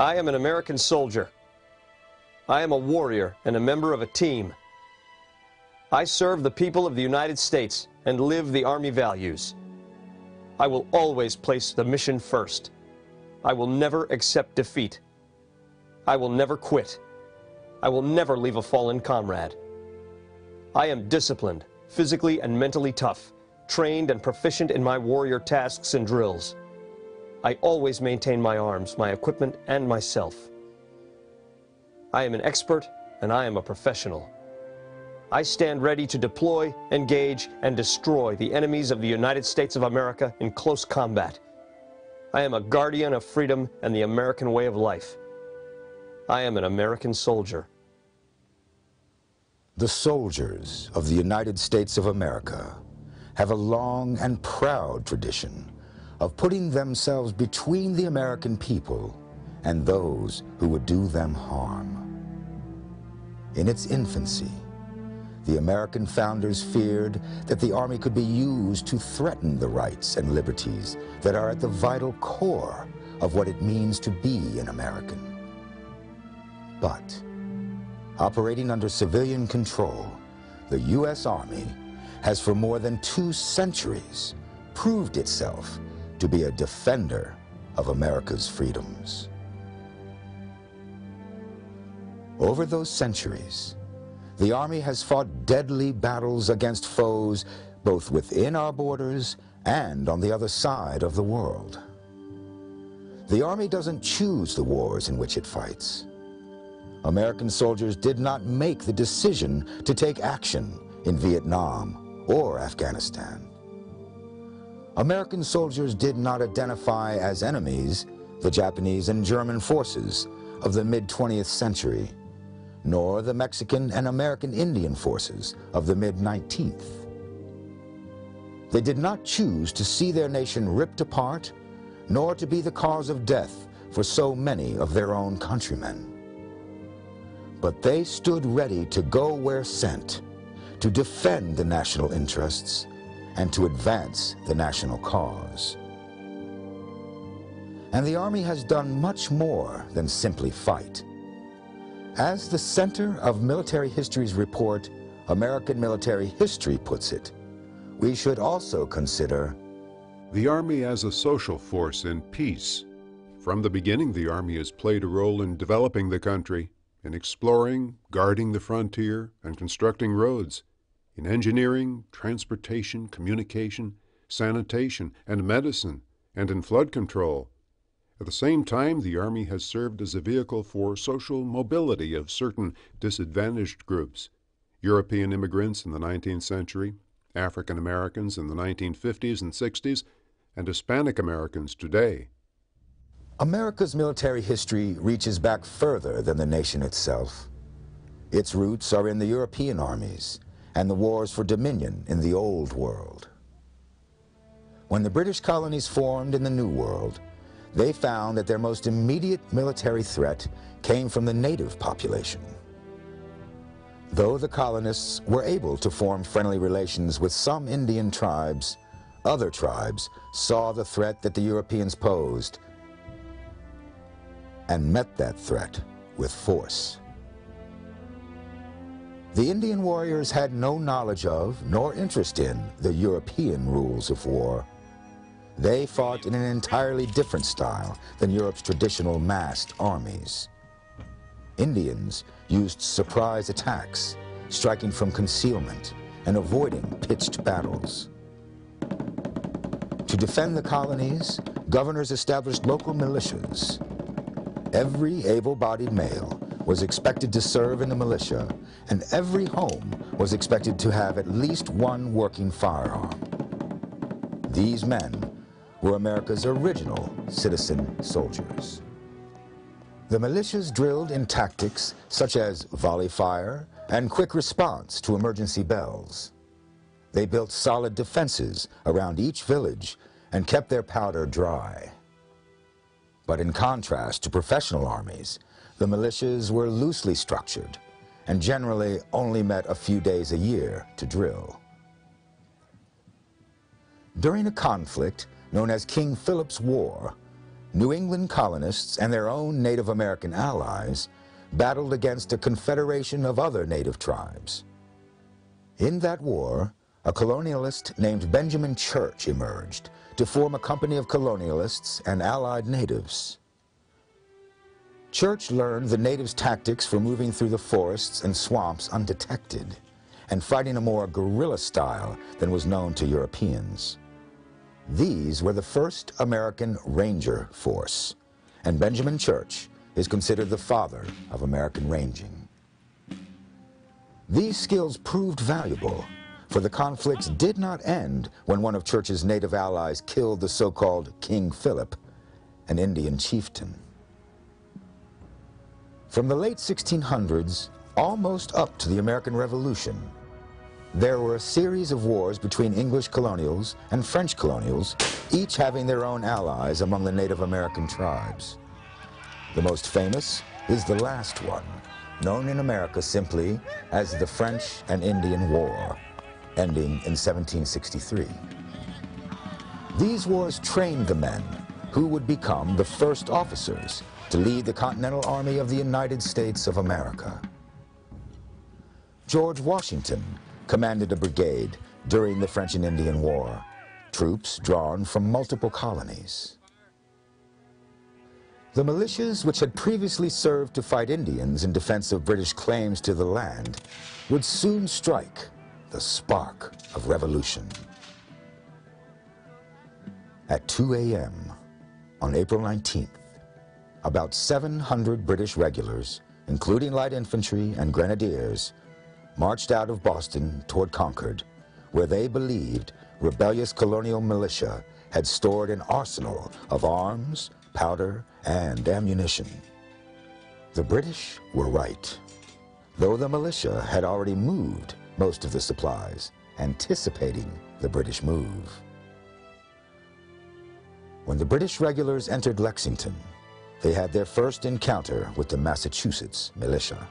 I am an American soldier. I am a warrior and a member of a team. I serve the people of the United States and live the Army values. I will always place the mission first. I will never accept defeat. I will never quit. I will never leave a fallen comrade. I am disciplined, physically and mentally tough, trained and proficient in my warrior tasks and drills. I always maintain my arms, my equipment, and myself. I am an expert, and I am a professional. I stand ready to deploy, engage, and destroy the enemies of the United States of America in close combat. I am a guardian of freedom and the American way of life. I am an American soldier. The soldiers of the United States of America have a long and proud tradition of putting themselves between the American people and those who would do them harm. In its infancy, the American founders feared that the Army could be used to threaten the rights and liberties that are at the vital core of what it means to be an American. But, operating under civilian control, the U.S. Army has for more than 2 centuries proved itself to be a defender of America's freedoms. Over those centuries, the Army has fought deadly battles against foes both within our borders and on the other side of the world. The Army doesn't choose the wars in which it fights. American soldiers did not make the decision to take action in Vietnam or Afghanistan. American soldiers did not identify as enemies the Japanese and German forces of the mid-20th century, nor the Mexican and American Indian forces of the mid-19th. They did not choose to see their nation ripped apart, nor to be the cause of death for so many of their own countrymen. But they stood ready to go where sent, to defend the national interests and to advance the national cause. And the Army has done much more than simply fight. As the Center of Military History's report, American Military History, puts it, we should also consider the Army as a social force in peace. From the beginning, the Army has played a role in developing the country, in exploring, guarding the frontier, and constructing roads, in engineering, transportation, communication, sanitation, and medicine, and in flood control. At the same time, the Army has served as a vehicle for social mobility of certain disadvantaged groups: European immigrants in the 19th century, African Americans in the 1950s and 60s, and Hispanic Americans today. America's military history reaches back further than the nation itself. Its roots are in the European armies and the wars for dominion in the Old World. When the British colonies formed in the New World, they found that their most immediate military threat came from the native population. Though the colonists were able to form friendly relations with some Indian tribes, other tribes saw the threat that the Europeans posed and met that threat with force. The Indian warriors had no knowledge of, nor interest in, the European rules of war. They fought in an entirely different style than Europe's traditional massed armies. Indians used surprise attacks, striking from concealment and avoiding pitched battles. To defend the colonies, governors established local militias. Every able-bodied male was expected to serve in the militia, and every home was expected to have at least one working firearm. These men were America's original citizen soldiers. The militias drilled in tactics such as volley fire and quick response to emergency bells. They built solid defenses around each village and kept their powder dry. But in contrast to professional armies, the militias were loosely structured and generally only met a few days a year to drill. During a conflict known as King Philip's War, New England colonists and their own Native American allies battled against a confederation of other native tribes. In that war, a colonialist named Benjamin Church emerged to form a company of colonialists and allied natives. Church learned the natives' tactics for moving through the forests and swamps undetected and fighting a more guerrilla style than was known to Europeans. These were the first American Ranger force, and Benjamin Church is considered the father of American ranging. These skills proved valuable, for the conflicts did not end when one of Church's native allies killed the so-called King Philip, an Indian chieftain. From the late 1600s, almost up to the American Revolution, there were a series of wars between English colonials and French colonials, each having their own allies among the Native American tribes. The most famous is the last one, known in America simply as the French and Indian War, ending in 1763. These wars trained the men who would become the first officers to lead the Continental Army of the United States of America. George Washington commanded a brigade during the French and Indian War, troops drawn from multiple colonies. The militias, which had previously served to fight Indians in defense of British claims to the land, would soon strike the spark of revolution. At 2 a.m. on April 19th, about 700 British regulars, including light infantry and grenadiers, marched out of Boston toward Concord, where they believed rebellious colonial militia had stored an arsenal of arms, powder, and ammunition. The British were right, though the militia had already moved most of the supplies, anticipating the British move. When the British regulars entered Lexington, they had their first encounter with the Massachusetts militia.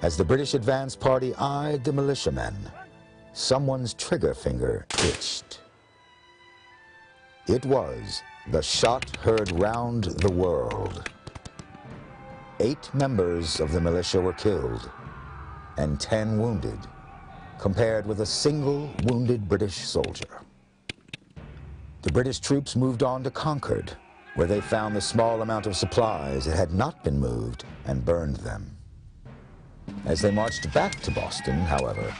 As the British advance party eyed the militiamen, someone's trigger finger itched. It was the shot heard round the world. 8 members of the militia were killed and 10 wounded, compared with a single wounded British soldier. The British troops moved on to Concord, where they found the small amount of supplies that had not been moved and burned them. As they marched back to Boston, however,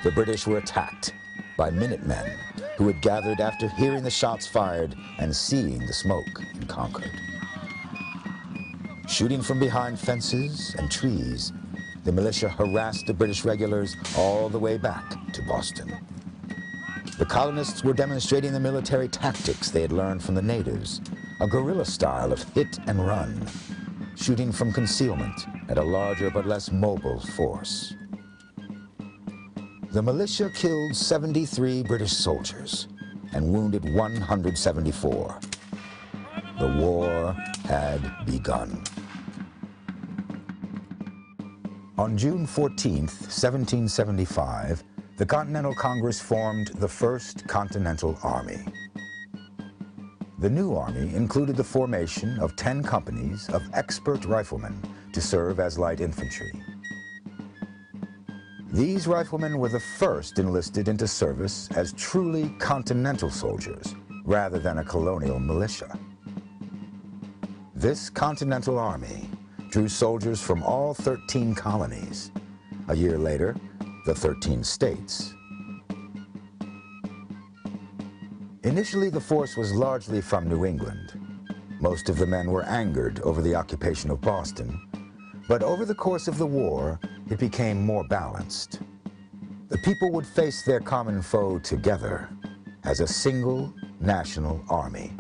the British were attacked by Minutemen who had gathered after hearing the shots fired and seeing the smoke in Concord. Shooting from behind fences and trees, the militia harassed the British regulars all the way back to Boston. The colonists were demonstrating the military tactics they had learned from the natives, a guerrilla style of hit and run, shooting from concealment at a larger but less mobile force. The militia killed 73 British soldiers and wounded 174. The war had begun. On June 14th, 1775, the Continental Congress formed the First Continental Army. The new army included the formation of 10 companies of expert riflemen to serve as light infantry. These riflemen were the first enlisted into service as truly continental soldiers, rather than a colonial militia. This Continental Army drew soldiers from all 13 colonies. A year later, the 13 states. Initially, the force was largely from New England. Most of the men were angered over the occupation of Boston, but over the course of the war, it became more balanced. The people would face their common foe together as a single national army.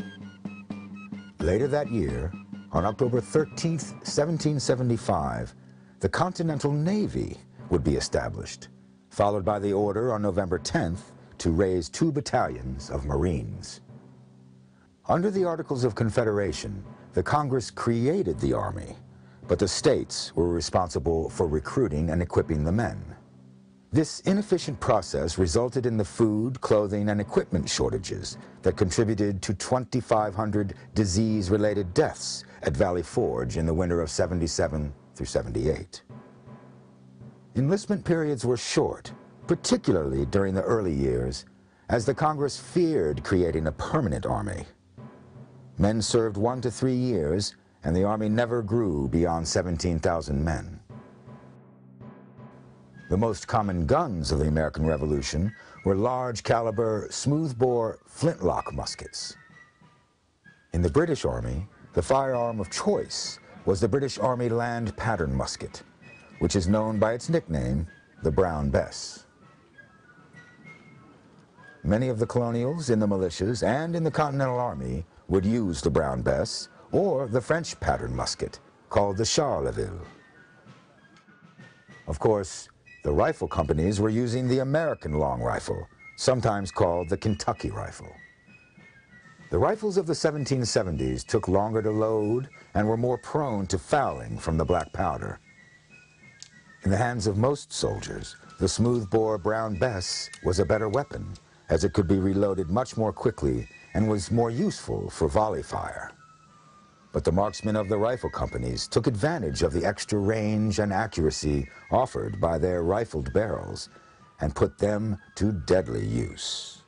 Later that year, on October 13th, 1775, the Continental Navy would be established, followed by the order on November 10th to raise 2 battalions of Marines. Under the Articles of Confederation, the Congress created the Army, but the states were responsible for recruiting and equipping the men. This inefficient process resulted in the food, clothing, and equipment shortages that contributed to 2,500 disease-related deaths at Valley Forge in the winter of 77 through 78. Enlistment periods were short, particularly during the early years, as the Congress feared creating a permanent army. Men served 1 to 3 years, and the Army never grew beyond 17,000 men. The most common guns of the American Revolution were large-caliber, smoothbore Flintlock muskets. In the British Army, the firearm of choice was the British Army Land Pattern musket, which is known by its nickname, the Brown Bess. Many of the colonials in the militias and in the Continental Army would use the Brown Bess or the French pattern musket, called the Charleville. Of course, the rifle companies were using the American long rifle, sometimes called the Kentucky rifle. The rifles of the 1770s took longer to load and were more prone to fouling from the black powder. In the hands of most soldiers, the smoothbore Brown Bess was a better weapon, as it could be reloaded much more quickly and was more useful for volley fire. But the marksmen of the rifle companies took advantage of the extra range and accuracy offered by their rifled barrels and put them to deadly use.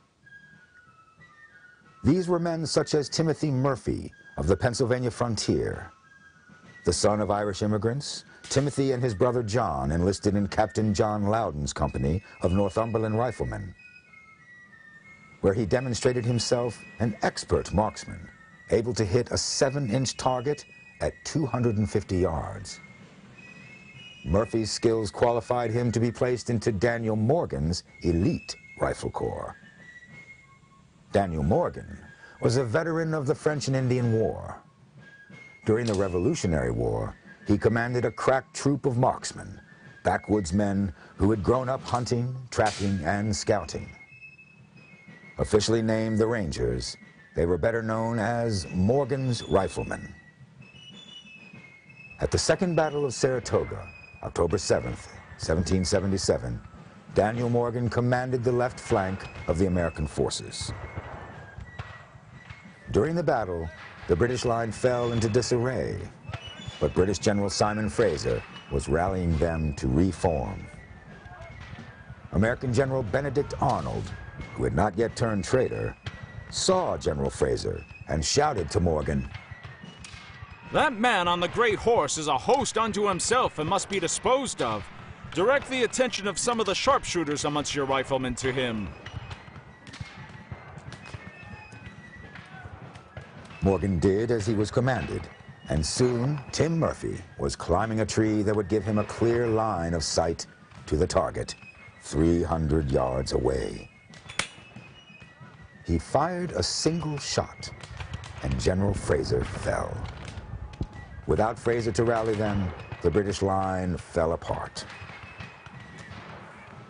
These were men such as Timothy Murphy of the Pennsylvania frontier. The son of Irish immigrants, Timothy and his brother John enlisted in Captain John Loudon's company of Northumberland Riflemen, where he demonstrated himself an expert marksman, able to hit a 7-inch target at 250 yards. Murphy's skills qualified him to be placed into Daniel Morgan's elite rifle corps. Daniel Morgan was a veteran of the French and Indian War. During the Revolutionary War, he commanded a crack troop of marksmen, backwoodsmen who had grown up hunting, trapping, and scouting. Officially named the Rangers, they were better known as Morgan's Riflemen. At the Second Battle of Saratoga, October 7th, 1777, Daniel Morgan commanded the left flank of the American forces. During the battle, the British line fell into disarray, but British General Simon Fraser was rallying them to reform. American General Benedict Arnold, who had not yet turned traitor, saw General Fraser and shouted to Morgan, "That man on the great horse is a host unto himself and must be disposed of. Direct the attention of some of the sharpshooters amongst your riflemen to him." Morgan did as he was commanded, and soon Tim Murphy was climbing a tree that would give him a clear line of sight to the target, 300 yards away. He fired a single shot, and General Fraser fell. Without Fraser to rally them, the British line fell apart.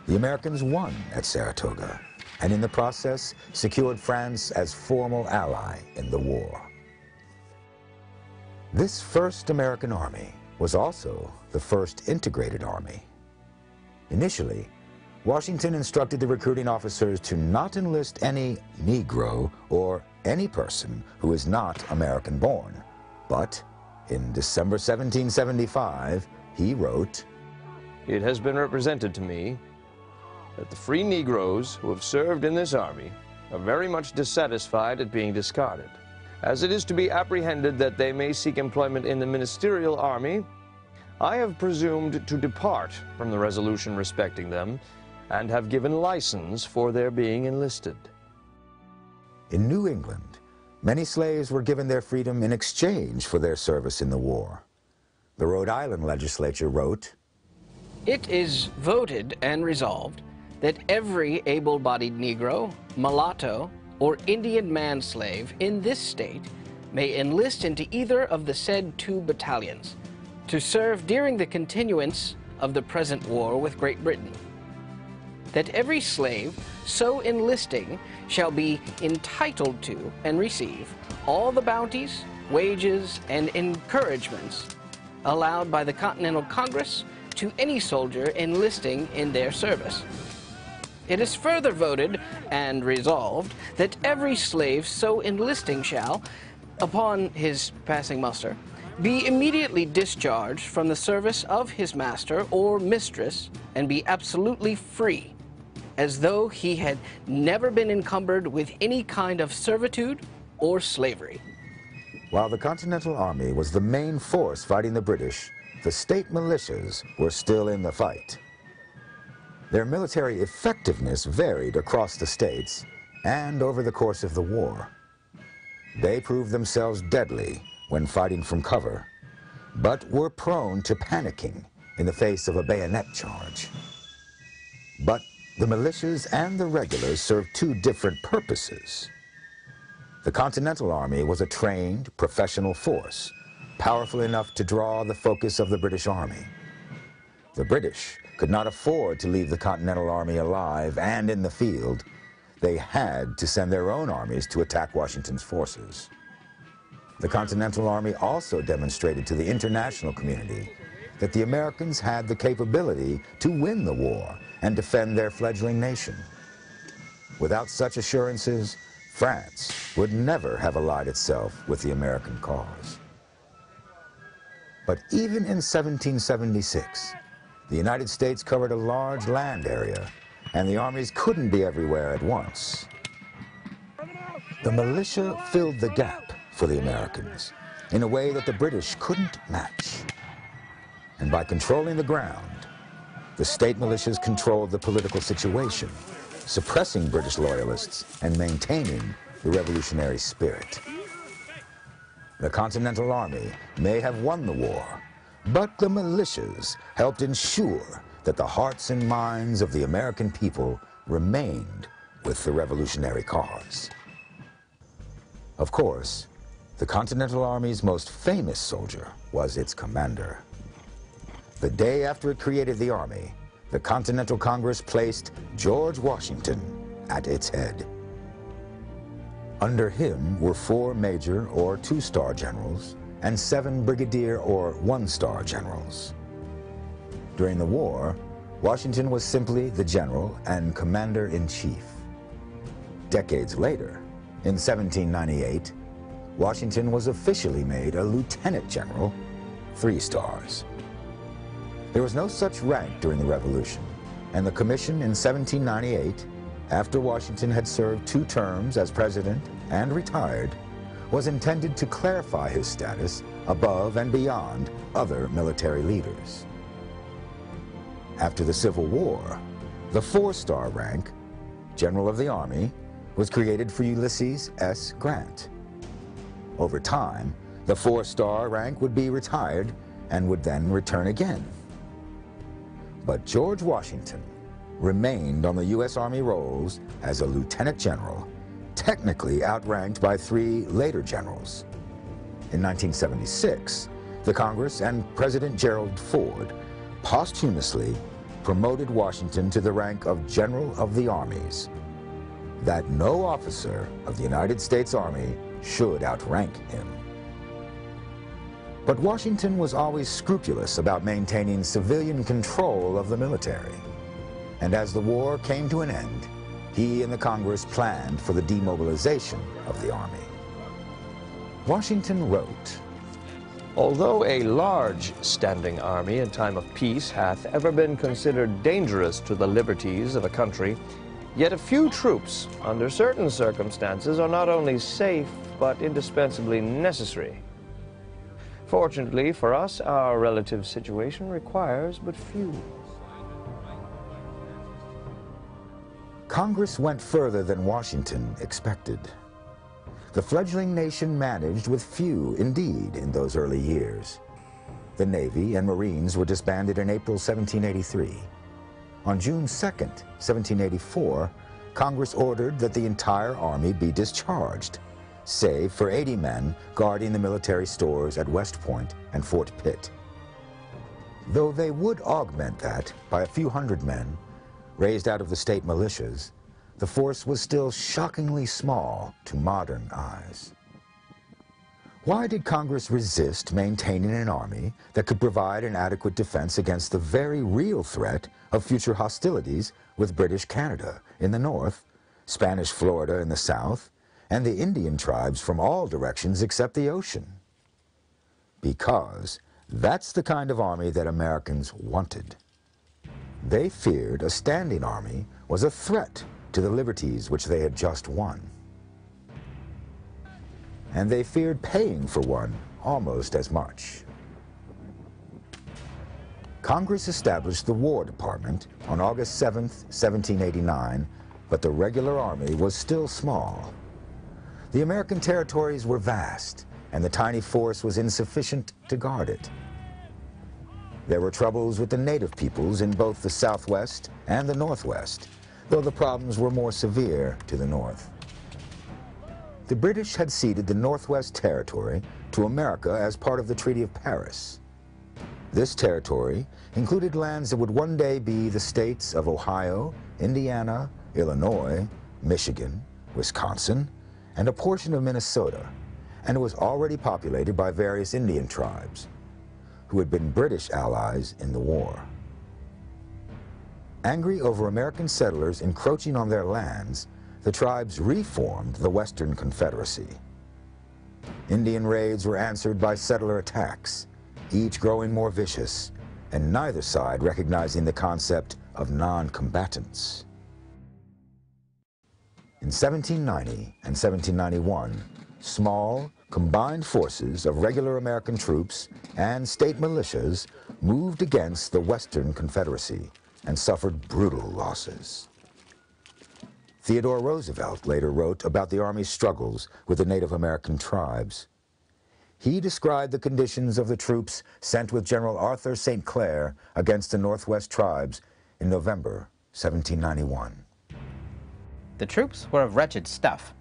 The Americans won at Saratoga, and in the process secured France as formal ally in the war. This first American army was also the first integrated army. Initially, Washington instructed the recruiting officers to not enlist any Negro or any person who is not American-born. But in December 1775, he wrote, "It has been represented to me that the free Negroes who have served in this army are very much dissatisfied at being discarded. As it is to be apprehended that they may seek employment in the ministerial army, I have presumed to depart from the resolution respecting them, and have given license for their being enlisted." In New England, many slaves were given their freedom in exchange for their service in the war. The Rhode Island legislature wrote, "It is voted and resolved that every able-bodied Negro, mulatto, or Indian manslave in this state may enlist into either of the said 2 battalions to serve during the continuance of the present war with Great Britain. That every slave so enlisting shall be entitled to and receive all the bounties, wages, and encouragements allowed by the Continental Congress to any soldier enlisting in their service. It is further voted and resolved that every slave so enlisting shall, upon his passing muster, be immediately discharged from the service of his master or mistress and be absolutely free, as though he had never been encumbered with any kind of servitude or slavery. While the Continental Army was the main force fighting the British, the state militias were still in the fight. Their military effectiveness varied across the states and over the course of the war. They proved themselves deadly when fighting from cover, but were prone to panicking in the face of a bayonet charge. But the militias and the regulars served two different purposes. The Continental Army was a trained, professional force, powerful enough to draw the focus of the British Army. The British could not afford to leave the Continental Army alive and in the field. They had to send their own armies to attack Washington's forces. The Continental Army also demonstrated to the international community that the Americans had the capability to win the war and defend their fledgling nation. Without such assurances, France would never have allied itself with the American cause. But even in 1776, the United States covered a large land area, and the armies couldn't be everywhere at once. The militia filled the gap for the Americans in a way that the British couldn't match. And by controlling the ground, the state militias controlled the political situation, suppressing British loyalists and maintaining the revolutionary spirit. The Continental Army may have won the war, but the militias helped ensure that the hearts and minds of the American people remained with the revolutionary cause. Of course, the Continental Army's most famous soldier was its commander. The day after it created the Army, the Continental Congress placed George Washington at its head. Under him were 4 major or 2-star generals and 7 brigadier or 1-star generals. During the war, Washington was simply the general and commander-in-chief. Decades later, in 1798, Washington was officially made a lieutenant general, 3 stars. There was no such rank during the Revolution, and the commission in 1798, after Washington had served 2 terms as president and retired, was intended to clarify his status above and beyond other military leaders. After the Civil War, the 4-star rank, General of the Army, was created for Ulysses S. Grant. Over time, the 4-star rank would be retired and would then return again. But George Washington remained on the U.S. Army rolls as a lieutenant general, technically outranked by 3 later generals. In 1976, the Congress and President Gerald Ford posthumously promoted Washington to the rank of General of the Armies, that no officer of the United States Army should outrank him. But Washington was always scrupulous about maintaining civilian control of the military. And as the war came to an end, he and the Congress planned for the demobilization of the Army. Washington wrote, Although a large standing army in time of peace hath ever been considered dangerous to the liberties of a country, yet a few troops, under certain circumstances, are not only safe, but indispensably necessary. Fortunately for us, our relative situation requires but few. Congress went further than Washington expected. The fledgling nation managed with few, indeed, in those early years. The Navy and Marines were disbanded in April 1783. On June 2nd, 1784, Congress ordered that the entire Army be discharged, save for 80 men guarding the military stores at West Point and Fort Pitt. Though they would augment that by a few hundred men, raised out of the state militias, the force was still shockingly small to modern eyes. Why did Congress resist maintaining an army that could provide an adequate defense against the very real threat of future hostilities with British Canada in the north, Spanish Florida in the south, and the Indian tribes from all directions except the ocean? Because that's the kind of army that Americans wanted. They feared a standing army was a threat to the liberties which they had just won. And they feared paying for one almost as much. Congress established the War Department on August 7, 1789, but the regular army was still small. The American territories were vast, and the tiny force was insufficient to guard it. There were troubles with the native peoples in both the Southwest and the Northwest, though the problems were more severe to the north. The British had ceded the Northwest Territory to America as part of the Treaty of Paris. This territory included lands that would one day be the states of Ohio, Indiana, Illinois, Michigan, Wisconsin, and a portion of Minnesota, and it was already populated by various Indian tribes who had been British allies in the war. Angry over American settlers encroaching on their lands, the tribes reformed the Western Confederacy. Indian raids were answered by settler attacks, each growing more vicious, and neither side recognizing the concept of non-combatants. In 1790 and 1791, small, combined forces of regular American troops and state militias moved against the Western Confederacy and suffered brutal losses. Theodore Roosevelt later wrote about the Army's struggles with the Native American tribes. He described the conditions of the troops sent with General Arthur St. Clair against the Northwest tribes in November 1791. The troops were of wretched stuff.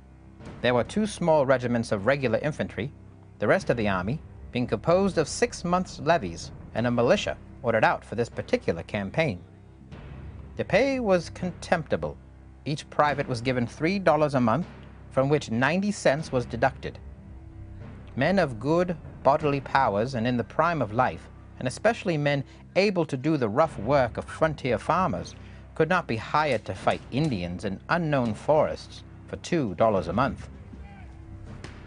There were 2 small regiments of regular infantry, the rest of the army being composed of 6 months' levies and a militia ordered out for this particular campaign. The pay was contemptible. Each private was given $3 a month, from which 90 cents was deducted. Men of good bodily powers and in the prime of life, and especially men able to do the rough work of frontier farmers, could not be hired to fight Indians in unknown forests for $2 a month.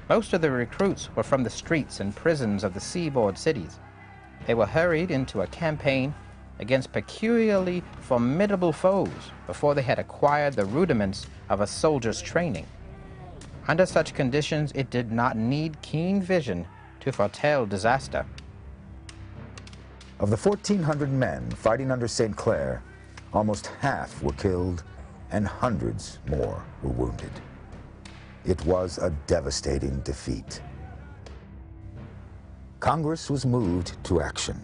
Most of the recruits were from the streets and prisons of the seaboard cities. They were hurried into a campaign against peculiarly formidable foes before they had acquired the rudiments of a soldier's training. Under such conditions, it did not need keen vision to foretell disaster. Of the 1,400 men fighting under St. Clair, almost half were killed and hundreds more were wounded. It was a devastating defeat. Congress was moved to action.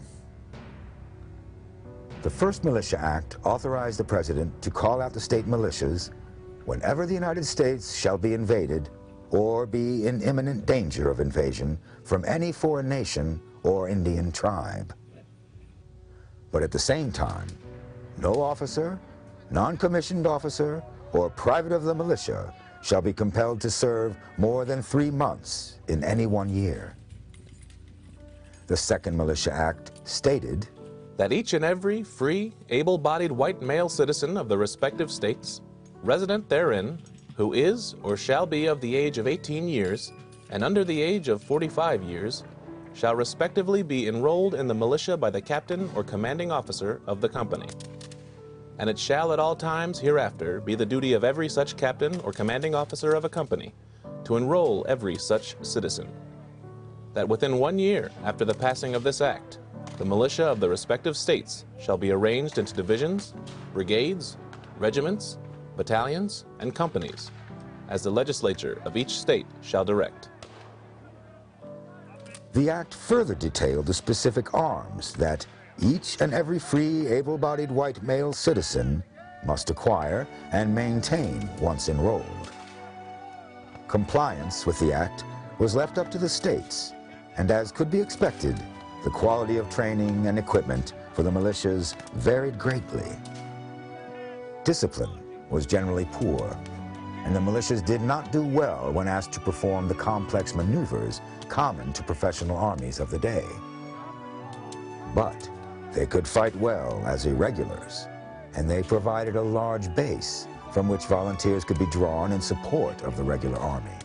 The First Militia Act authorized the President to call out the state militias whenever the United States shall be invaded or be in imminent danger of invasion from any foreign nation or Indian tribe. But at the same time, no officer, non-commissioned officer, or private of the militia shall be compelled to serve more than 3 months in any one year. The Second Militia Act stated that each and every free, able-bodied white male citizen of the respective states, resident therein, who is or shall be of the age of 18 years and under the age of 45 years, shall respectively be enrolled in the militia by the captain or commanding officer of the company. And it shall at all times hereafter be the duty of every such captain or commanding officer of a company to enroll every such citizen. That within 1 year after the passing of this act, the militia of the respective states shall be arranged into divisions, brigades, regiments, battalions, and companies, as the legislature of each state shall direct. The act further detailed the specific arms that each and every free, able-bodied white male citizen must acquire and maintain once enrolled. Compliance with the act was left up to the states, and as could be expected, the quality of training and equipment for the militias varied greatly. Discipline was generally poor, and the militias did not do well when asked to perform the complex maneuvers common to professional armies of the day. But they could fight well as irregulars, and they provided a large base from which volunteers could be drawn in support of the regular army.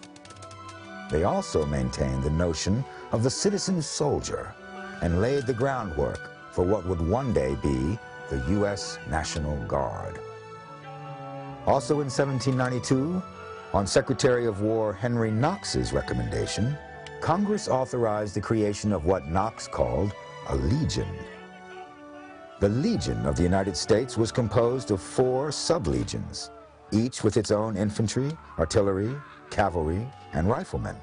They also maintained the notion of the citizen soldier and laid the groundwork for what would one day be the U.S. National Guard. Also in 1792, on Secretary of War Henry Knox's recommendation, Congress authorized the creation of what Knox called a legion. The Legion of the United States was composed of 4 sub-legions, each with its own infantry, artillery, cavalry, and riflemen.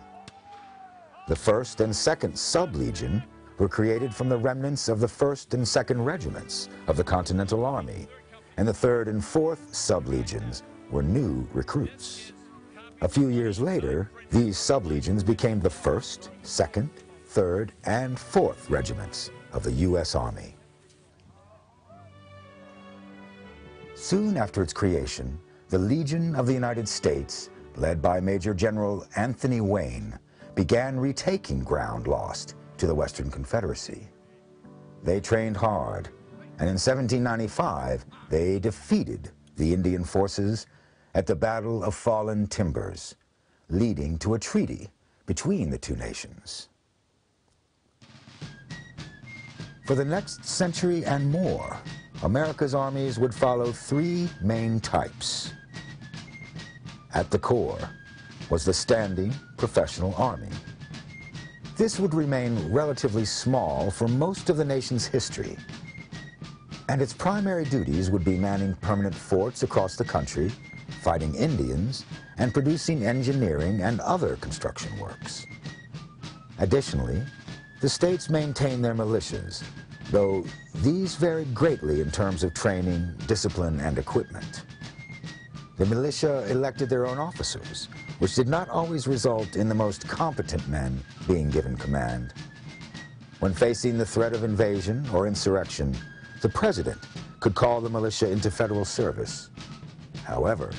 The 1st and 2nd sub-legion were created from the remnants of the 1st and 2nd regiments of the Continental Army, and the 3rd and 4th sub-legions were new recruits. A few years later, these sub-legions became the 1st, 2nd, 3rd, and 4th regiments of the U.S. Army. Soon after its creation, the Legion of the United States, led by Major General Anthony Wayne, began retaking ground lost to the Western Confederacy. They trained hard, and in 1795, they defeated the Indian forces at the Battle of Fallen Timbers, leading to a treaty between the two nations. For the next century and more, America's armies would follow 3 main types. At the core was the standing professional army. This would remain relatively small for most of the nation's history, and its primary duties would be manning permanent forts across the country, fighting Indians, and producing engineering and other construction works. Additionally, the states maintained their militias, though these varied greatly in terms of training, discipline, and equipment. The militia elected their own officers, which did not always result in the most competent men being given command. When facing the threat of invasion or insurrection, the president could call the militia into federal service. However,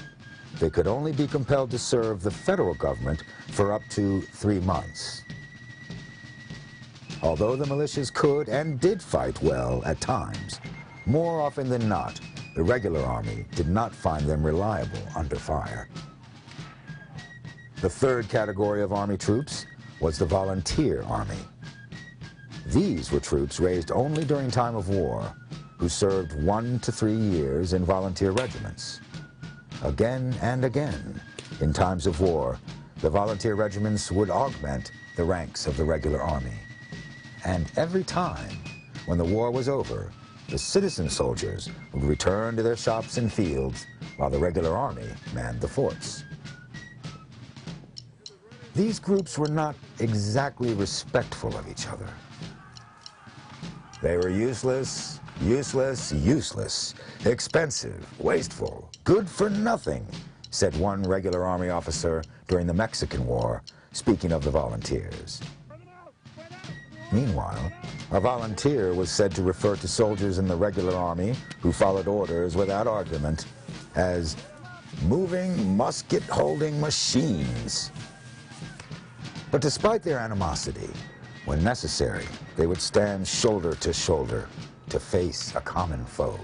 they could only be compelled to serve the federal government for up to 3 months. Although the militias could and did fight well at times, more often than not, the regular army did not find them reliable under fire. The 3rd category of army troops was the volunteer army. These were troops raised only during time of war, who served 1 to 3 years in volunteer regiments. Again and again, in times of war, the volunteer regiments would augment the ranks of the regular army. And every time, when the war was over, the citizen soldiers would return to their shops and fields while the regular army manned the forts. These groups were not exactly respectful of each other. They were useless, expensive, wasteful, good for nothing, said one regular army officer during the Mexican War, speaking of the volunteers. Meanwhile, a volunteer was said to refer to soldiers in the regular army who followed orders without argument as moving musket-holding machines. But despite their animosity, when necessary, they would stand shoulder to shoulder to face a common foe.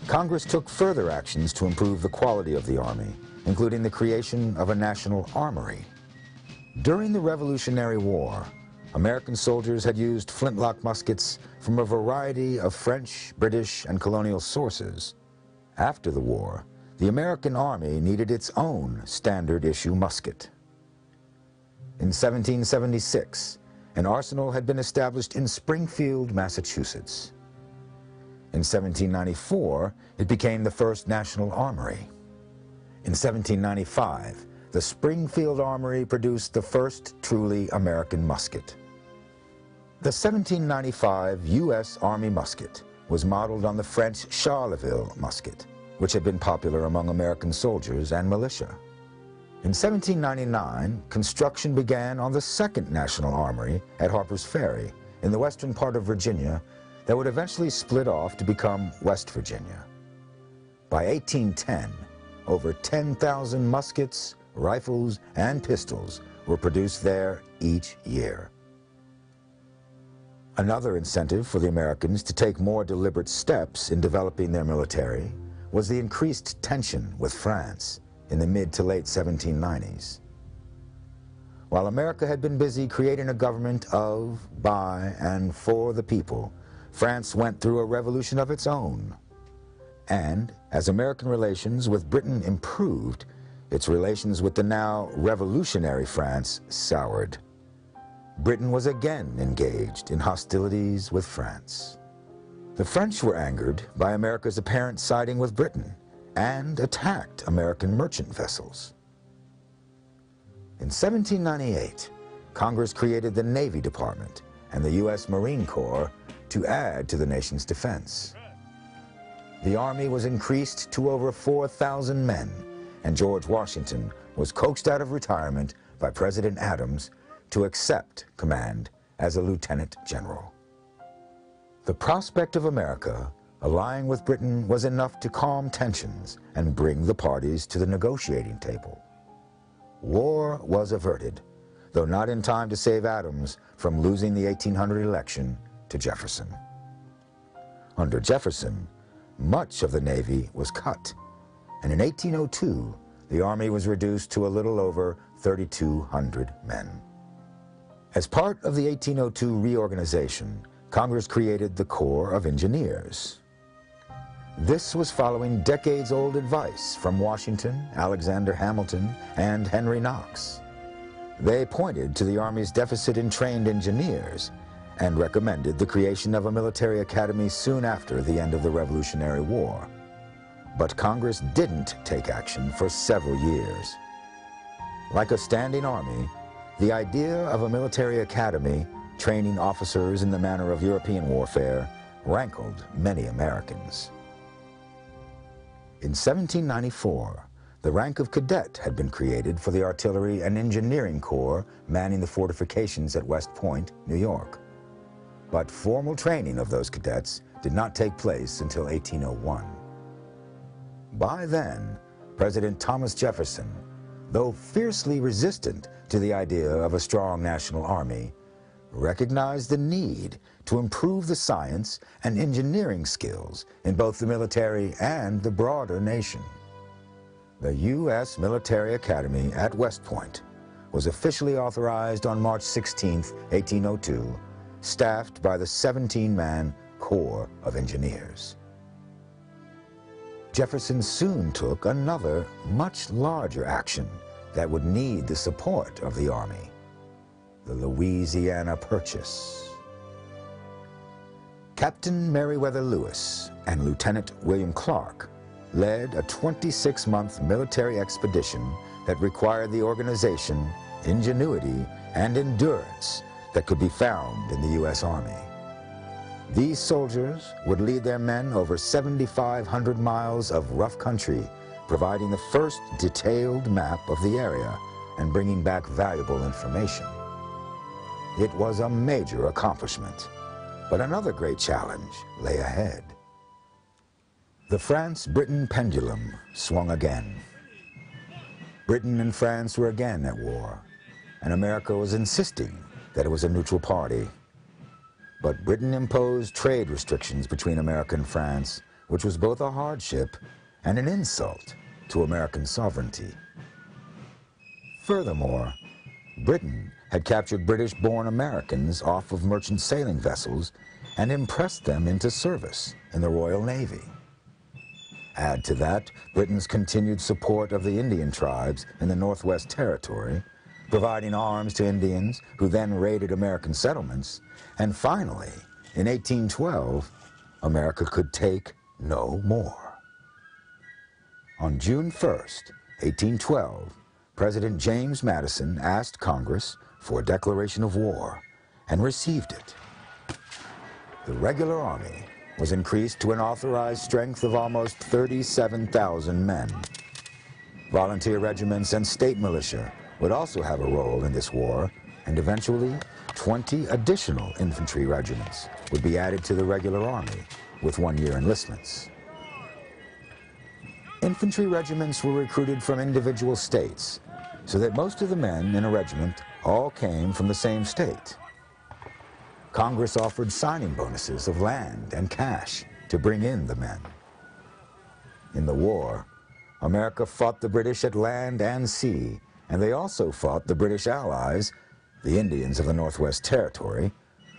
Congress took further actions to improve the quality of the Army, including the creation of a national armory. During the Revolutionary War, American soldiers had used flintlock muskets from a variety of French, British, and colonial sources. After the war, the American Army needed its own standard-issue musket. In 1776, an arsenal had been established in Springfield, Massachusetts. In 1794, it became the first national armory. In 1795, the Springfield Armory produced the first truly American musket. The 1795 U.S. Army musket was modeled on the French Charleville musket, which had been popular among American soldiers and militia. In 1799, construction began on the second National Armory at Harper's Ferry in the western part of Virginia that would eventually split off to become West Virginia. By 1810, over 10,000 muskets, rifles, and pistols were produced there each year. Another incentive for the Americans to take more deliberate steps in developing their military was the increased tension with France in the mid to late 1790s. While America had been busy creating a government of, by, and for the people, France went through a revolution of its own. And as American relations with Britain improved, its relations with the now revolutionary France soured. Britain was again engaged in hostilities with France. The French were angered by America's apparent siding with Britain and attacked American merchant vessels. In 1798, Congress created the Navy Department and the U.S. Marine Corps to add to the nation's defense. The Army was increased to over 4,000 men, and George Washington was coaxed out of retirement by President Adams to accept command as a lieutenant general. The prospect of America allying with Britain was enough to calm tensions and bring the parties to the negotiating table. War was averted, though not in time to save Adams from losing the 1800 election to Jefferson. Under Jefferson, much of the Navy was cut, and in 1802, the Army was reduced to a little over 3,200 men. As part of the 1802 reorganization, Congress created the Corps of Engineers. This was following decades-old advice from Washington, Alexander Hamilton, and Henry Knox. They pointed to the Army's deficit in trained engineers and recommended the creation of a military academy soon after the end of the Revolutionary War. But Congress didn't take action for several years. Like a standing army, the idea of a military academy training officers in the manner of European warfare rankled many Americans. In 1794, the rank of cadet had been created for the Artillery and Engineering Corps manning the fortifications at West Point, New York. But formal training of those cadets did not take place until 1801. By then, President Thomas Jefferson, though fiercely resistant to the idea of a strong national army, recognized the need to improve the science and engineering skills in both the military and the broader nation. The U.S. Military Academy at West Point was officially authorized on March 16, 1802, staffed by the 17-man Corps of Engineers. Jefferson soon took another, much larger action that would need the support of the Army: the Louisiana Purchase. Captain Meriwether Lewis and Lieutenant William Clark led a 26-month military expedition that required the organization, ingenuity, and endurance that could be found in the U.S. Army. These soldiers would lead their men over 7,500 miles of rough country, providing the first detailed map of the area and bringing back valuable information. It was a major accomplishment, but another great challenge lay ahead. The France-Britain pendulum swung again. Britain and France were again at war, and America was insisting that it was a neutral party. But Britain imposed trade restrictions between America and France, which was both a hardship and an insult to American sovereignty. Furthermore, Britain had captured British-born Americans off of merchant sailing vessels and impressed them into service in the Royal Navy. Add to that Britain's continued support of the Indian tribes in the Northwest Territory, providing arms to Indians who then raided American settlements, and finally, in 1812, America could take no more. On June 1st, 1812, President James Madison asked Congress for a declaration of war and received it. The regular army was increased to an authorized strength of almost 37,000 men. Volunteer regiments and state militia would also have a role in this war, and eventually 20 additional infantry regiments would be added to the regular army with one-year enlistments. infantry regiments were recruited from individual states, so that most of the men in a regiment all came from the same state. Congress offered signing bonuses of land and cash to bring in the men. In the war, America fought the British at land and sea, and they also fought the British allies, the Indians of the Northwest Territory,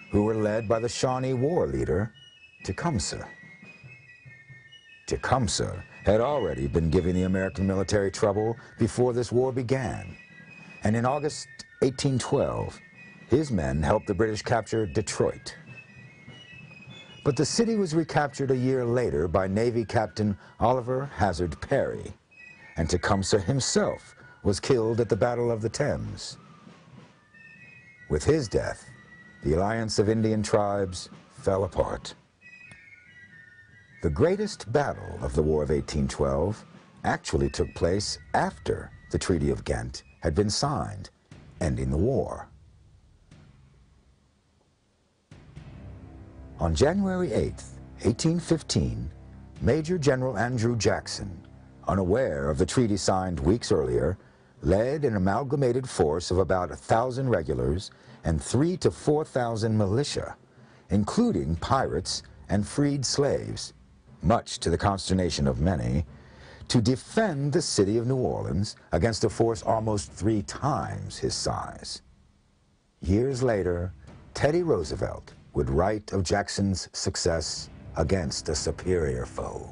who were led by the Shawnee war leader, Tecumseh. Tecumseh had already been giving the American military trouble before this war began, and in August 1812, his men helped the British capture Detroit. But the city was recaptured a year later by Navy Captain Oliver Hazard Perry, and Tecumseh himself was killed at the Battle of the Thames. With his death, the alliance of Indian tribes fell apart. The greatest battle of the War of 1812 actually took place after the Treaty of Ghent had been signed, ending the war. On January 8, 1815, Major General Andrew Jackson, unaware of the treaty signed weeks earlier, led an amalgamated force of about 1,000 regulars and 3,000 to 4,000 militia, including pirates and freed slaves, much to the consternation of many, to defend the city of New Orleans against a force almost 3 times his size. Years later, Teddy Roosevelt would write of Jackson's success against a superior foe.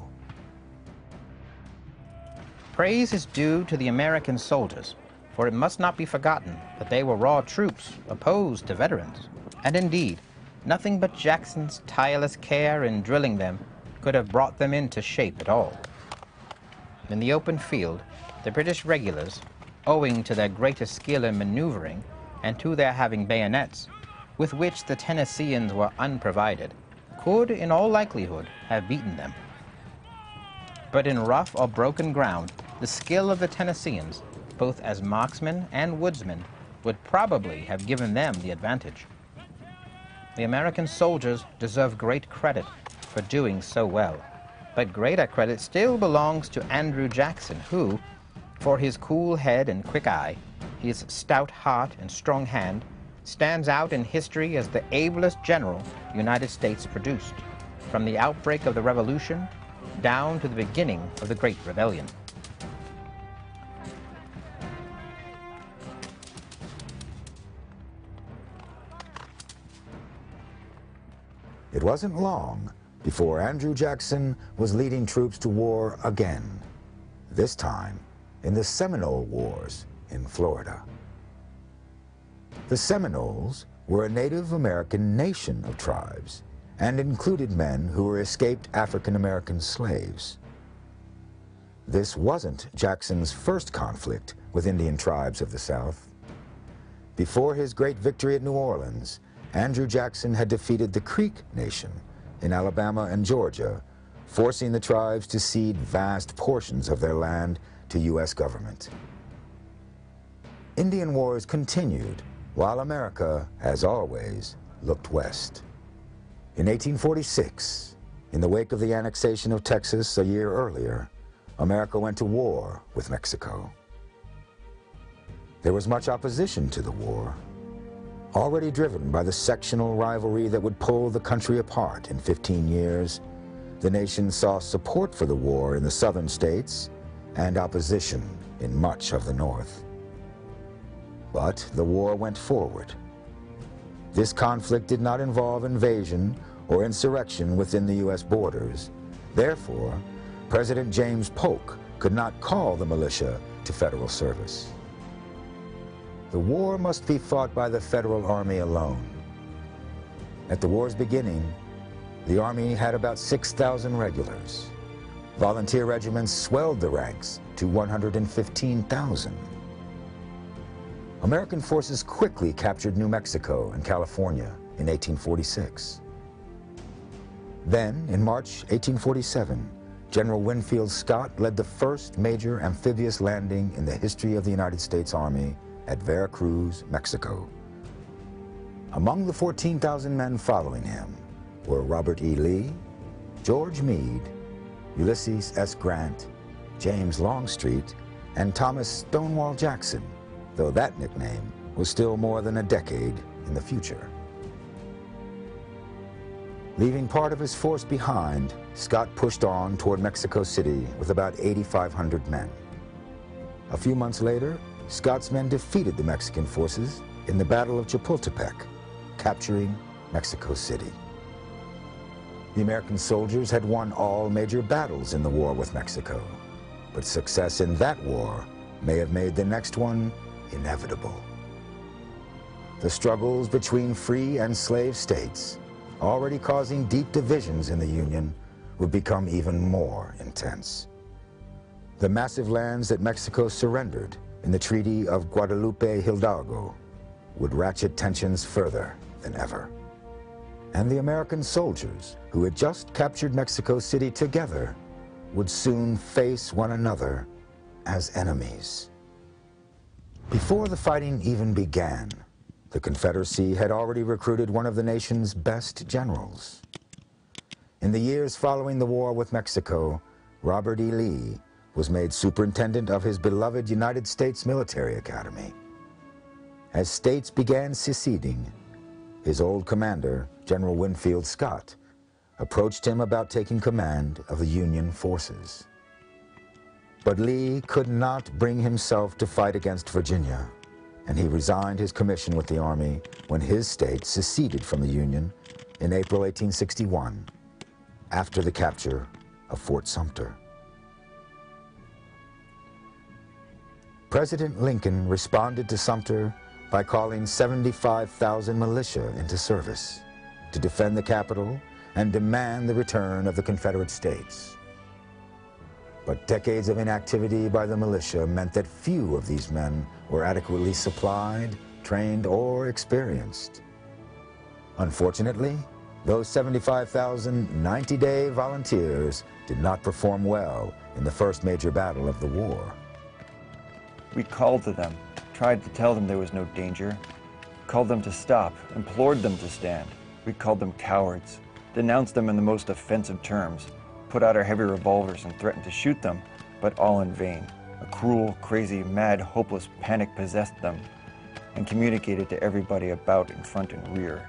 Praise is due to the American soldiers, for it must not be forgotten that they were raw troops opposed to veterans. And indeed, nothing but Jackson's tireless care in drilling them could have brought them into shape at all. In the open field, the British regulars, owing to their greater skill in maneuvering and to their having bayonets, with which the Tennesseans were unprovided, could in all likelihood have beaten them. But in rough or broken ground, the skill of the Tennesseans, both as marksmen and woodsmen, would probably have given them the advantage. The American soldiers deserve great credit for doing so well, but greater credit still belongs to Andrew Jackson, who, for his cool head and quick eye, his stout heart and strong hand, stands out in history as the ablest general the United States produced, from the outbreak of the Revolution down to the beginning of the Great Rebellion. It wasn't long before Andrew Jackson was leading troops to war again, this time in the Seminole Wars in Florida. The Seminoles were a Native American nation of tribes and included men who were escaped African American slaves. This wasn't Jackson's first conflict with Indian tribes of the South. Before his great victory at New Orleans, Andrew Jackson had defeated the Creek Nation in Alabama and Georgia, forcing the tribes to cede vast portions of their land to U.S. government. Indian wars continued, while America, as always, looked west. In 1846, in the wake of the annexation of Texas a year earlier, America went to war with Mexico. There was much opposition to the war, already driven by the sectional rivalry that would pull the country apart in 15 years. The nation saw support for the war in the southern states and opposition in much of the north. But the war went forward. This conflict did not involve invasion or insurrection within the U.S. borders. Therefore, President James Polk could not call the militia to federal service. The war must be fought by the Federal Army alone. At the war's beginning, the Army had about 6,000 regulars. Volunteer regiments swelled the ranks to 115,000. American forces quickly captured New Mexico and California in 1846. Then, in March 1847, General Winfield Scott led the first major amphibious landing in the history of the United States Army at Veracruz, Mexico. Among the 14,000 men following him were Robert E. Lee, George Meade, Ulysses S. Grant, James Longstreet, and Thomas Stonewall Jackson, though that nickname was still more than a decade in the future. Leaving part of his force behind, Scott pushed on toward Mexico City with about 8,500 men. A few months later, Scott's men defeated the Mexican forces in the Battle of Chapultepec, capturing Mexico City. The American soldiers had won all major battles in the war with Mexico, but success in that war may have made the next one inevitable. The struggles between free and slave states, already causing deep divisions in the Union, would become even more intense. The massive lands that Mexico surrendered in the Treaty of Guadalupe Hidalgo would ratchet tensions further than ever. And the American soldiers who had just captured Mexico City together would soon face one another as enemies. Before the fighting even began, the Confederacy had already recruited one of the nation's best generals. In the years following the war with Mexico, Robert E. Lee was made superintendent of his beloved United States Military Academy. As states began seceding, his old commander, General Winfield Scott, approached him about taking command of the Union forces. But Lee could not bring himself to fight against Virginia, and he resigned his commission with the Army when his state seceded from the Union in April 1861, after the capture of Fort Sumter. President Lincoln responded to Sumter by calling 75,000 militia into service to defend the capital and demand the return of the Confederate States. But decades of inactivity by the militia meant that few of these men were adequately supplied, trained, or experienced. Unfortunately, those 75,000 90-day volunteers did not perform well in the first major battle of the war. We called to them, tried to tell them there was no danger, called them to stop, implored them to stand. We called them cowards, denounced them in the most offensive terms, put out our heavy revolvers and threatened to shoot them, but all in vain. A cruel, crazy, mad, hopeless panic possessed them and communicated to everybody about in front and rear.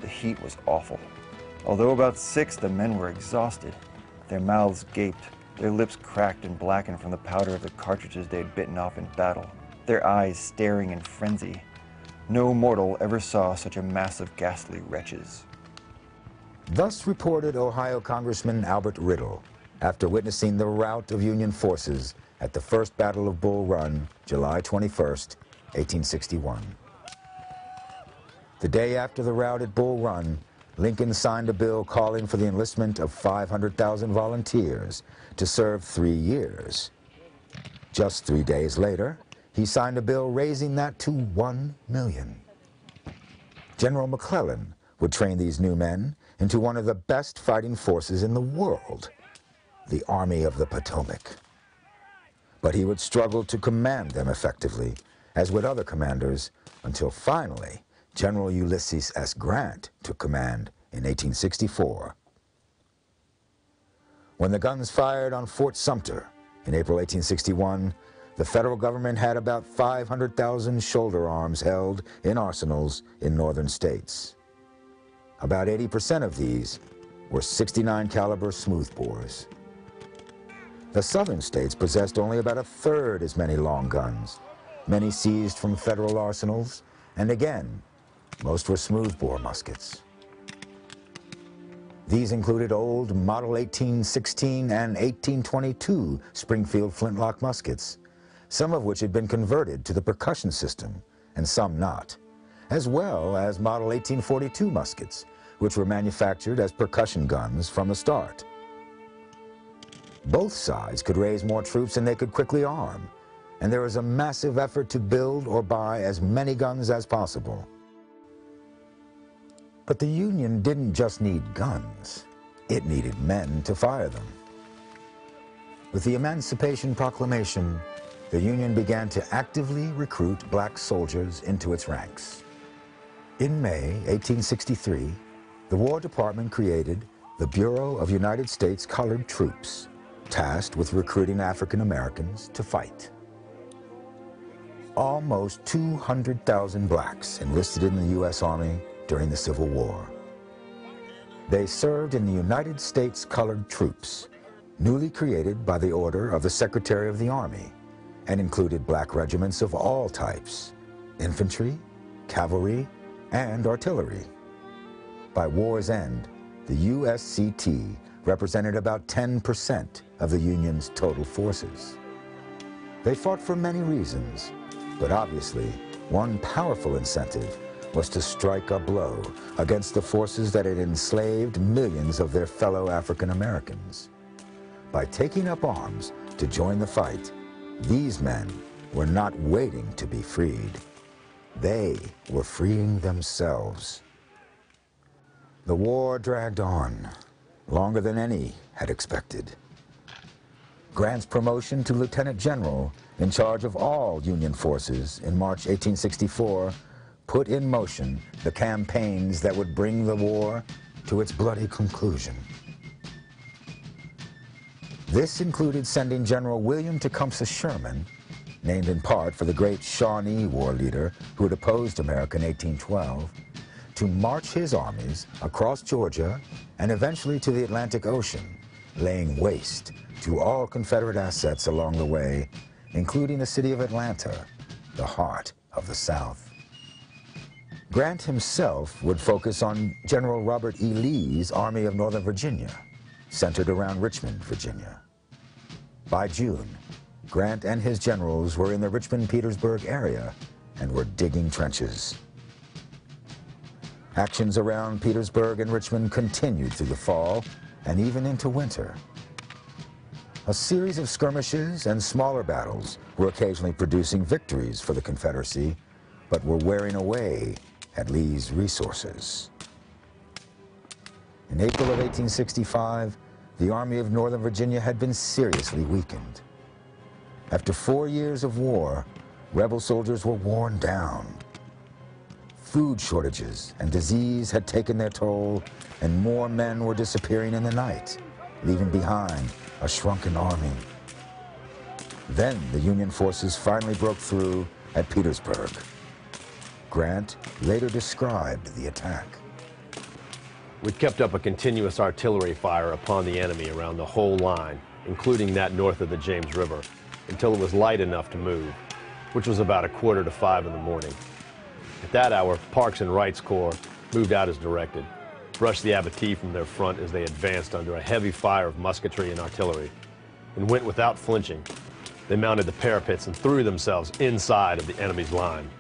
The heat was awful. Although about 6, the men were exhausted. Their mouths gaped, their lips cracked and blackened from the powder of the cartridges they had bitten off in battle, their eyes staring in frenzy. No mortal ever saw such a mass of ghastly wretches. Thus reported Ohio Congressman Albert Riddle after witnessing the rout of Union forces at the First Battle of Bull Run, July 21st, 1861. The day after the rout at Bull Run, Lincoln signed a bill calling for the enlistment of 500,000 volunteers to serve 3 years. Just 3 days later, he signed a bill raising that to 1 million. General McClellan would train these new men into one of the best fighting forces in the world, the Army of the Potomac. But he would struggle to command them effectively, as would other commanders, until finally General Ulysses S. Grant took command in 1864. When the guns fired on Fort Sumter in April 1861, the federal government had about 500,000 shoulder arms held in arsenals in northern states. About 80% of these were 69 caliber smoothbores. The southern states possessed only about a third as many long guns, many seized from federal arsenals, and again, most were smoothbore muskets. These included old Model 1816 and 1822 Springfield Flintlock muskets, some of which had been converted to the percussion system and some not, as well as Model 1842 muskets, which were manufactured as percussion guns from the start. Both sides could raise more troops than they could quickly arm, and there was a massive effort to build or buy as many guns as possible. But the Union didn't just need guns, it needed men to fire them. With the Emancipation Proclamation, the Union began to actively recruit black soldiers into its ranks. In May 1863, the War Department created the Bureau of United States Colored Troops, tasked with recruiting African Americans to fight. Almost 200,000 blacks enlisted in the U.S. Army during the Civil War. They served in the United States Colored Troops, newly created by the order of the Secretary of the Army, and included black regiments of all types: infantry, cavalry, and artillery. By war's end, the USCT represented about 10% of the Union's total forces. They fought for many reasons, but obviously, one powerful incentive was to strike a blow against the forces that had enslaved millions of their fellow African Americans. By taking up arms to join the fight, these men were not waiting to be freed. They were freeing themselves. The war dragged on, longer than any had expected. Grant's promotion to Lieutenant General in charge of all Union forces in March 1864 put in motion the campaigns that would bring the war to its bloody conclusion. This included sending General William Tecumseh Sherman, named in part for the great Shawnee war leader who had opposed America in 1812, to march his armies across Georgia and eventually to the Atlantic Ocean, laying waste to all Confederate assets along the way, including the city of Atlanta, the heart of the South. Grant himself would focus on General Robert E. Lee's Army of Northern Virginia, centered around Richmond, Virginia. By June, Grant and his generals were in the Richmond-Petersburg area and were digging trenches. Actions around Petersburg and Richmond continued through the fall and even into winter. A series of skirmishes and smaller battles were occasionally producing victories for the Confederacy, but were wearing away at Lee's resources. In April of 1865, the Army of Northern Virginia had been seriously weakened. After 4 years of war, rebel soldiers were worn down. Food shortages and disease had taken their toll, and more men were disappearing in the night, leaving behind a shrunken army. Then the Union forces finally broke through at Petersburg. Grant later described the attack. We kept up a continuous artillery fire upon the enemy around the whole line, including that north of the James River, until it was light enough to move, which was about 4:45 in the morning. At that hour, Parks and Wright's Corps moved out as directed, brushed the abattis from their front as they advanced under a heavy fire of musketry and artillery, and went without flinching. They mounted the parapets and threw themselves inside of the enemy's line.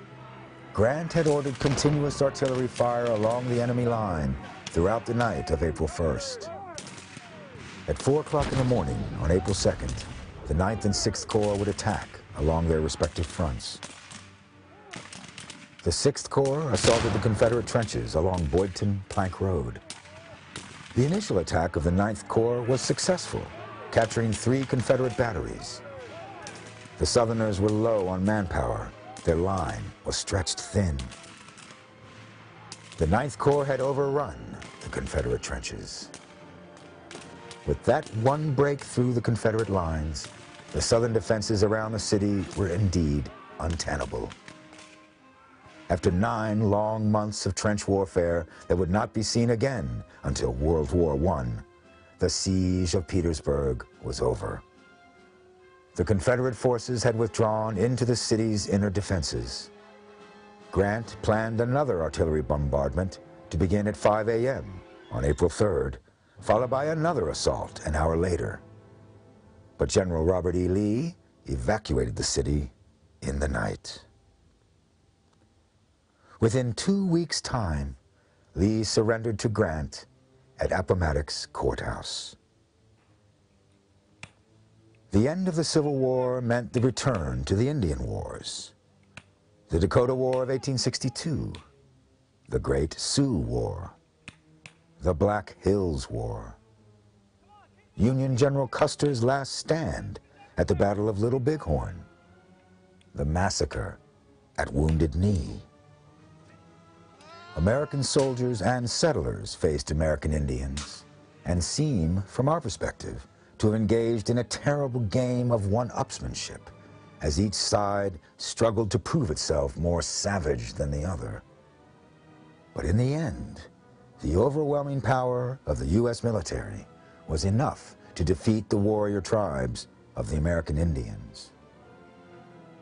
Grant had ordered continuous artillery fire along the enemy line throughout the night of April 1st. At 4 o'clock in the morning on April 2nd, the 9th and 6th Corps would attack along their respective fronts. The 6th Corps assaulted the Confederate trenches along Boydton Plank Road. The initial attack of the 9th Corps was successful, capturing 3 Confederate batteries. The Southerners were low on manpower. Their line was stretched thin. The 9th Corps had overrun the Confederate trenches. With that one break through the Confederate lines, the Southern defenses around the city were indeed untenable. After 9 long months of trench warfare that would not be seen again until World War I, the Siege of Petersburg was over. The Confederate forces had withdrawn into the city's inner defenses. Grant planned another artillery bombardment to begin at 5 a.m. on April 3rd, followed by another assault an hour later. But General Robert E. Lee evacuated the city in the night. Within 2 weeks' time, Lee surrendered to Grant at Appomattox Courthouse. The end of the Civil War meant the return to the Indian Wars, the Dakota War of 1862, the Great Sioux War, the Black Hills War, Union General Custer's last stand at the Battle of Little Bighorn, the massacre at Wounded Knee. American soldiers and settlers faced American Indians and seem, from our perspective, to have engaged in a terrible game of one-upsmanship, as each side struggled to prove itself more savage than the other. But in the end, the overwhelming power of the U.S. military was enough to defeat the warrior tribes of the American Indians.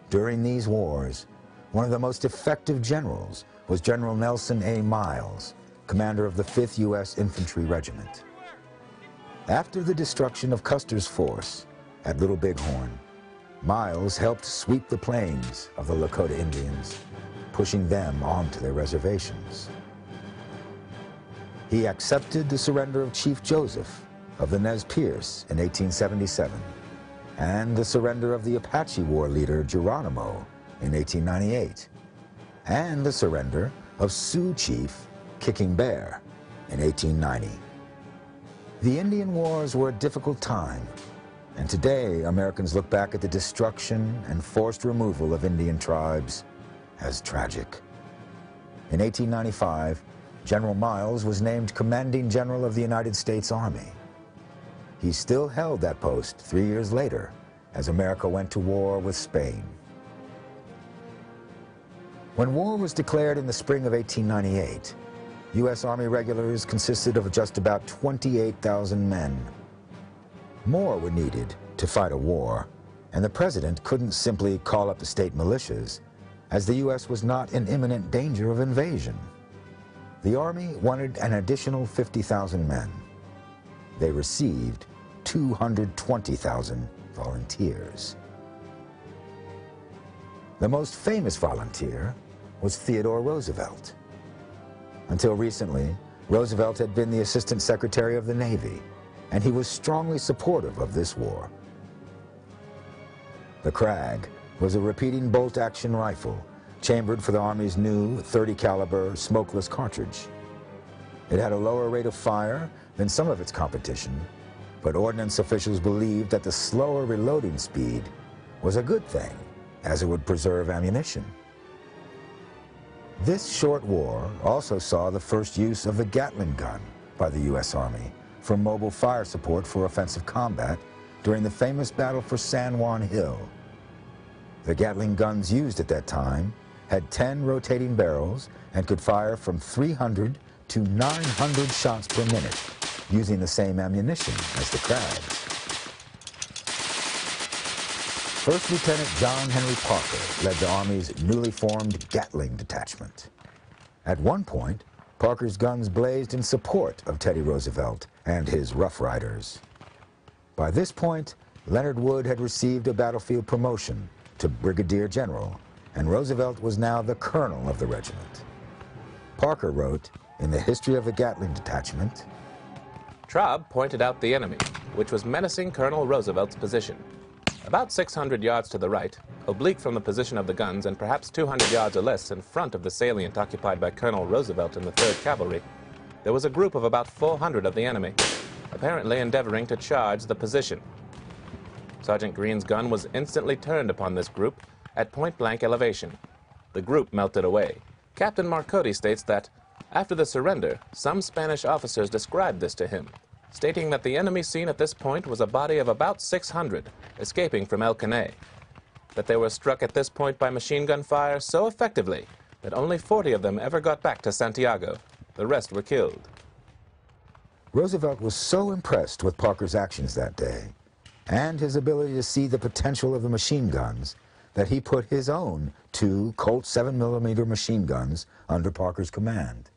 During these wars, one of the most effective generals was General Nelson A. Miles, commander of the 5th U.S. Infantry Regiment. After the destruction of Custer's force at Little Bighorn, Miles helped sweep the plains of the Lakota Indians, pushing them onto their reservations. He accepted the surrender of Chief Joseph of the Nez Perce in 1877, and the surrender of the Apache war leader Geronimo in 1898, and the surrender of Sioux Chief Kicking Bear in 1890. The Indian Wars were a difficult time, and today Americans look back at the destruction and forced removal of Indian tribes as tragic. In 1895, General Miles was named Commanding General of the United States Army. He still held that post 3 years later as America went to war with Spain. When war was declared in the spring of 1898, U.S. Army regulars consisted of just about 28,000 men. More were needed to fight a war, and the president couldn't simply call up the state militias, as the U.S. was not in imminent danger of invasion. The Army wanted an additional 50,000 men. They received 220,000 volunteers. The most famous volunteer was Theodore Roosevelt. Until recently, Roosevelt had been the Assistant Secretary of the Navy, and he was strongly supportive of this war. The Crag was a repeating bolt-action rifle chambered for the Army's new .30 caliber smokeless cartridge. It had a lower rate of fire than some of its competition, but ordnance officials believed that the slower reloading speed was a good thing, as it would preserve ammunition. This short war also saw the first use of the Gatling Gun by the U.S. Army for mobile fire support for offensive combat during the famous battle for San Juan Hill. The Gatling guns used at that time had 10 rotating barrels and could fire from 300 to 900 shots per minute, using the same ammunition as the Crags. First Lieutenant John Henry Parker led the Army's newly formed Gatling Detachment. At one point, Parker's guns blazed in support of Teddy Roosevelt and his Rough Riders. By this point, Leonard Wood had received a battlefield promotion to Brigadier General, and Roosevelt was now the colonel of the regiment. Parker wrote in the History of the Gatling Detachment, Traub pointed out the enemy, which was menacing Colonel Roosevelt's position. About 600 yards to the right, oblique from the position of the guns and perhaps 200 yards or less in front of the salient occupied by Colonel Roosevelt and the 3rd Cavalry, there was a group of about 400 of the enemy, apparently endeavoring to charge the position. Sergeant Green's gun was instantly turned upon this group at point-blank elevation. The group melted away. Captain Marcotti states that, after the surrender, some Spanish officers described this to him, stating that the enemy seen at this point was a body of about 600 escaping from El Caney, that they were struck at this point by machine gun fire so effectively that only 40 of them ever got back to Santiago. The rest were killed. Roosevelt was so impressed with Parker's actions that day and his ability to see the potential of the machine guns that he put his own 2 Colt 7mm machine guns under Parker's command.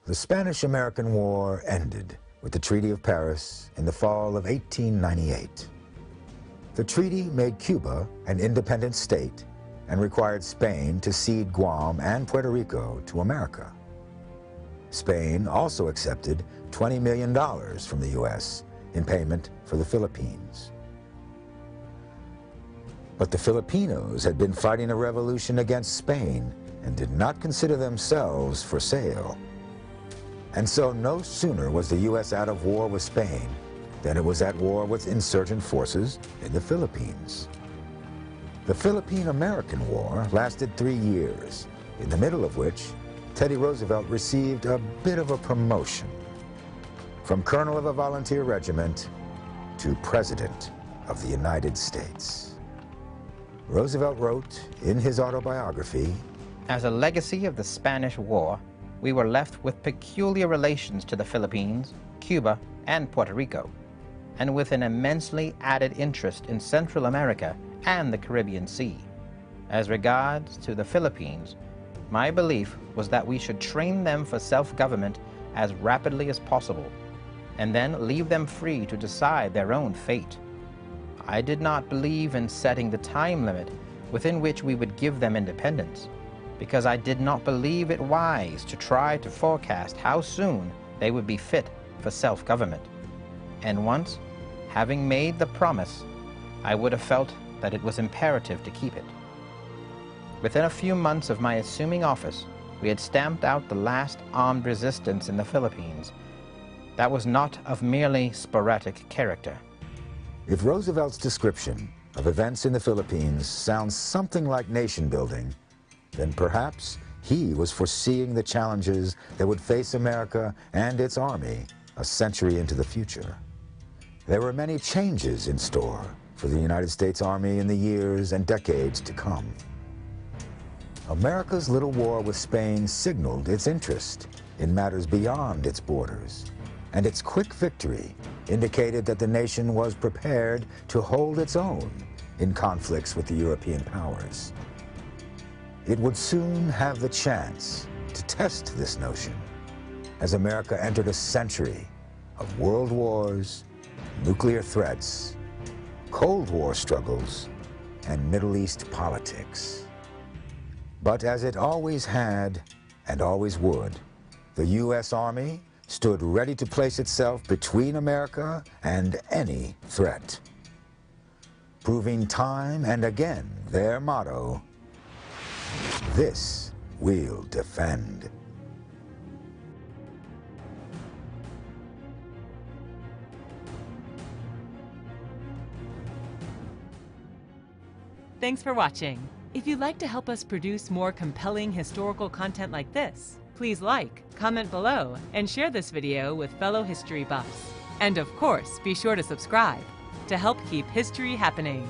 The Spanish-American War ended with the Treaty of Paris in the fall of 1898. The treaty made Cuba an independent state and required Spain to cede Guam and Puerto Rico to America. Spain also accepted $20 million from the U.S. in payment for the Philippines. But the Filipinos had been fighting a revolution against Spain and did not consider themselves for sale. And so no sooner was the U.S. out of war with Spain than it was at war with insurgent forces in the Philippines. The Philippine-American War lasted 3 years, in the middle of which Teddy Roosevelt received a bit of a promotion. From colonel of a volunteer regiment to President of the United States. Roosevelt wrote in his autobiography, "As a legacy of the Spanish War, we were left with peculiar relations to the Philippines, Cuba, and Puerto Rico, and with an immensely added interest in Central America and the Caribbean Sea. As regards to the Philippines, my belief was that we should train them for self-government as rapidly as possible, and then leave them free to decide their own fate. I did not believe in setting the time limit within which we would give them independence, because I did not believe it wise to try to forecast how soon they would be fit for self-government. And once, having made the promise, I would have felt that it was imperative to keep it. Within a few months of my assuming office, we had stamped out the last armed resistance in the Philippines. That was not of merely sporadic character." If Roosevelt's description of events in the Philippines sounds something like nation building, then perhaps he was foreseeing the challenges that would face America and its army a century into the future. There were many changes in store for the United States Army in the years and decades to come. America's little war with Spain signaled its interest in matters beyond its borders, and its quick victory indicated that the nation was prepared to hold its own in conflicts with the European powers. It would soon have the chance to test this notion as America entered a century of world wars, nuclear threats, Cold War struggles, and Middle East politics. But as it always had and always would, the U.S. Army stood ready to place itself between America and any threat, proving time and again their motto, "This we'll defend." Thanks for watching. If you'd like to help us produce more compelling historical content like this, please like, comment below, and share this video with fellow history buffs. And of course, be sure to subscribe to help keep history happening.